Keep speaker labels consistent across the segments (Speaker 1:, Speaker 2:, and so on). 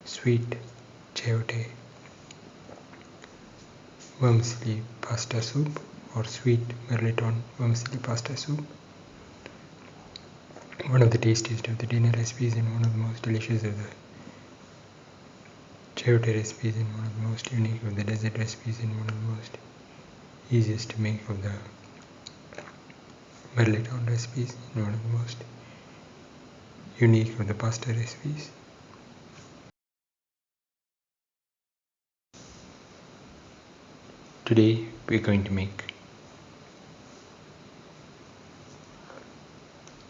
Speaker 1: sweet Chayote Vermicelli pasta soup or sweet Mirliton vermicelli pasta soup. One of the tastiest of the dinner recipes and one of the most delicious of the Chayote recipes and one of the most unique of the dessert recipes and one of the most easiest to make of the Mirliton recipes and one of the most unique of the pasta recipes. Today we're going to make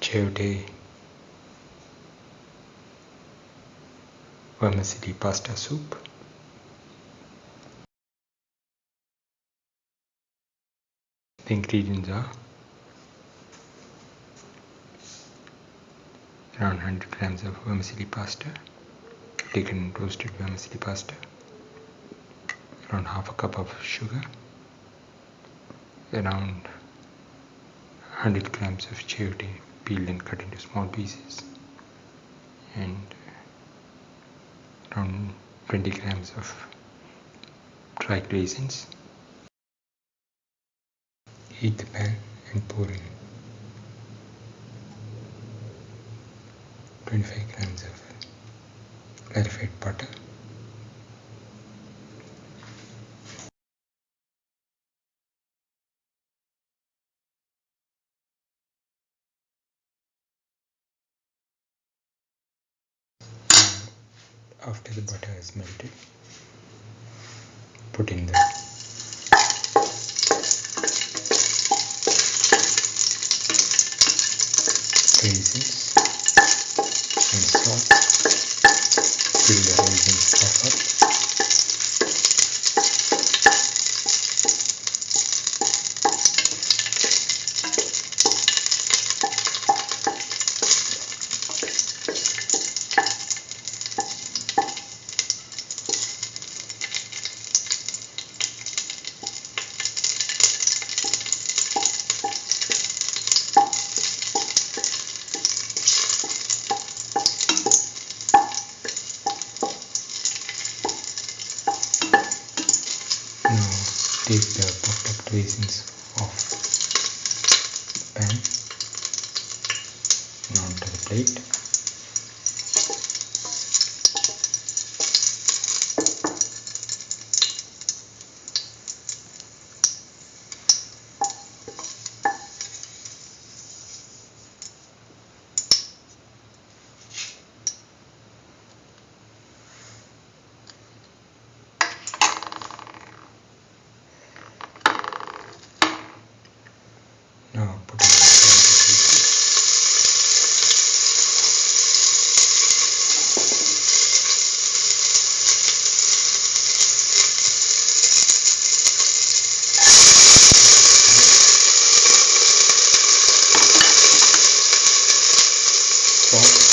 Speaker 1: Chayote Vermicelli pasta soup. The ingredients are around 100 grams of vermicelli pasta, taken roasted vermicelli pasta, around half a cup of sugar, around 100 grams of chayote peeled and cut into small pieces, and around 20 grams of dried raisins. Heat the pan and pour in 25 grams of clarified butter, after the butter is melted, put in the raisins and salt till the raisins puff up. Take the puffed up raisins off the pan and onto the plate. Now put in the pieces. Salt.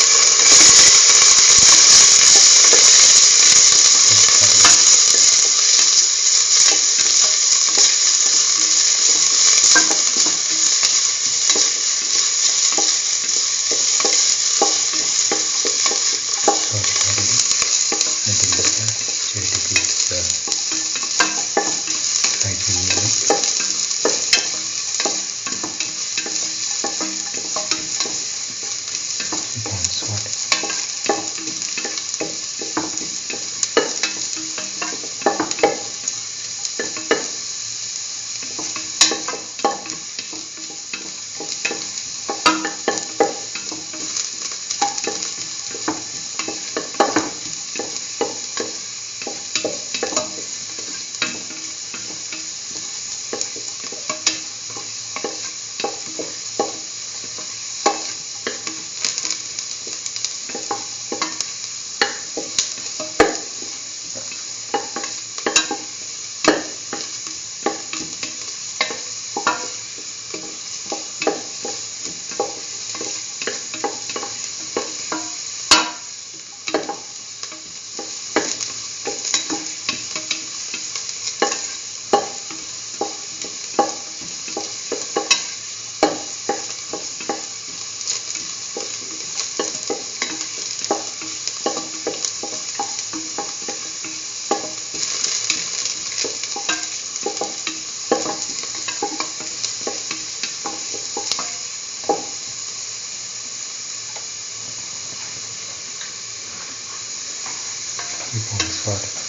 Speaker 1: Keep on sauteing.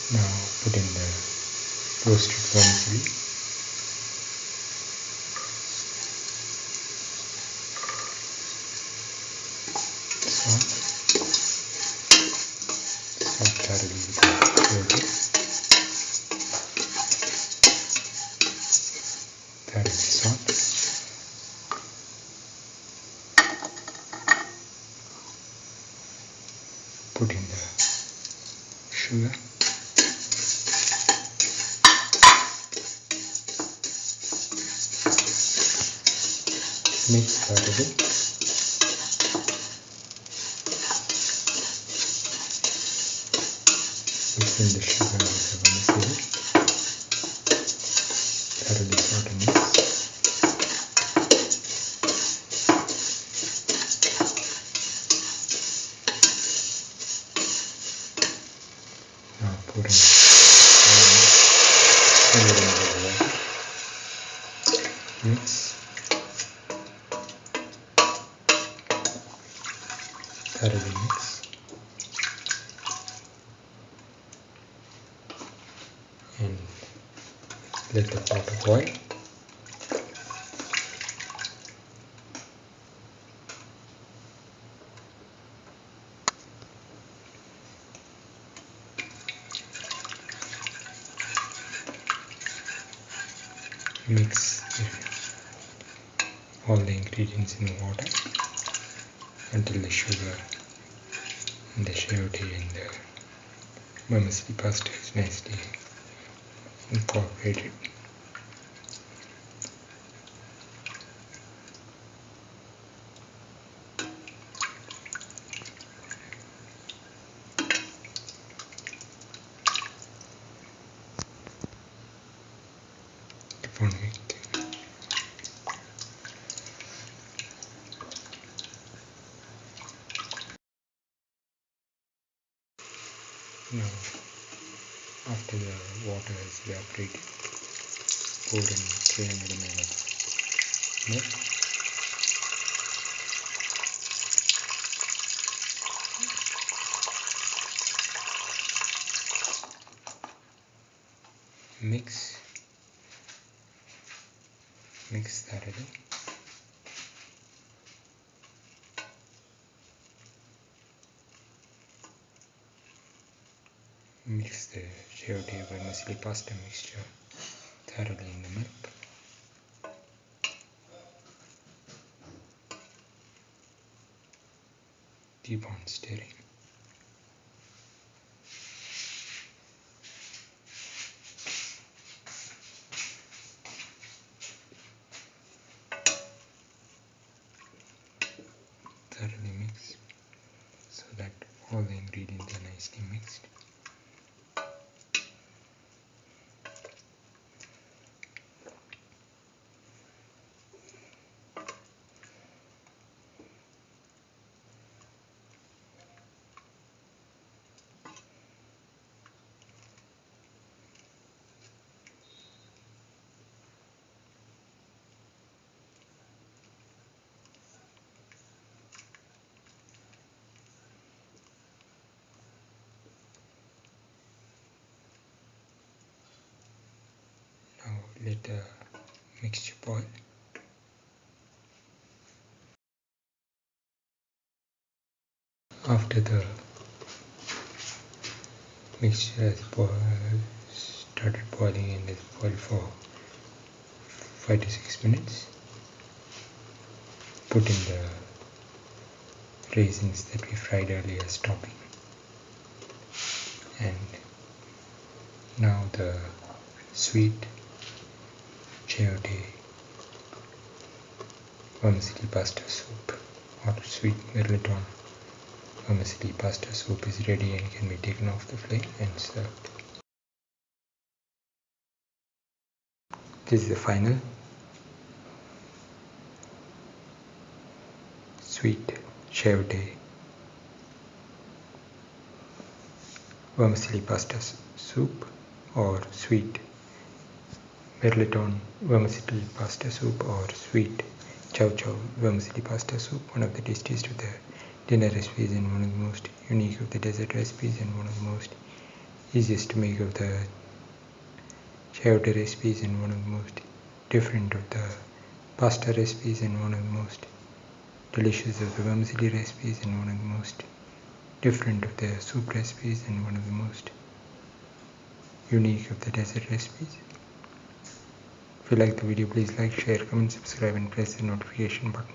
Speaker 1: Now put in the roasted vermicelli. Salt thoroughly with the chayote. Thoroughly salt. Put in the sugar. Mix thoroughly. Mix in the sugar with the vermicelli. Thoroughly saute mix. Now pour in a little bit of water. Mix. Thoroughly mix. And let the water boil. Mix all the ingredients in water until the sugar and the chayote and the vermicelli pasta is nicely incorporated. Keep on mixing. Now, after the water has evaporated, pour in 300 ml of milk. Mix thoroughly. Mix the chayote vermicelli pasta mixture thoroughly in the milk. Keep on stirring. Thoroughly mix so that all the ingredients are nicely mixed. Now let the mixture boil. After the mixture has started boiling and has boiled for 5 to 6 minutes, put in the raisins that we fried earlier as topping. And now the sweet Chayote Vermicelli pasta soup or sweet Mirliton Vermicelli pasta soup is ready and can be taken off the flame and served. This is the final sweet Chayote Vermicelli pasta soup or sweet Mirliton Vermicelli pasta soup or sweet Chayote Vermicelli pasta soup, one of the tastiest of the dinner recipes and one of the most unique of the dessert recipes and one of the most easiest to make of the Chayote recipes and one of the most different of the pasta recipes and one of the most delicious of the vermicelli recipes and one of the most different of the soup recipes and one of the most unique of the dessert recipes. If you like the video, please like, share, comment, subscribe and press the notification button.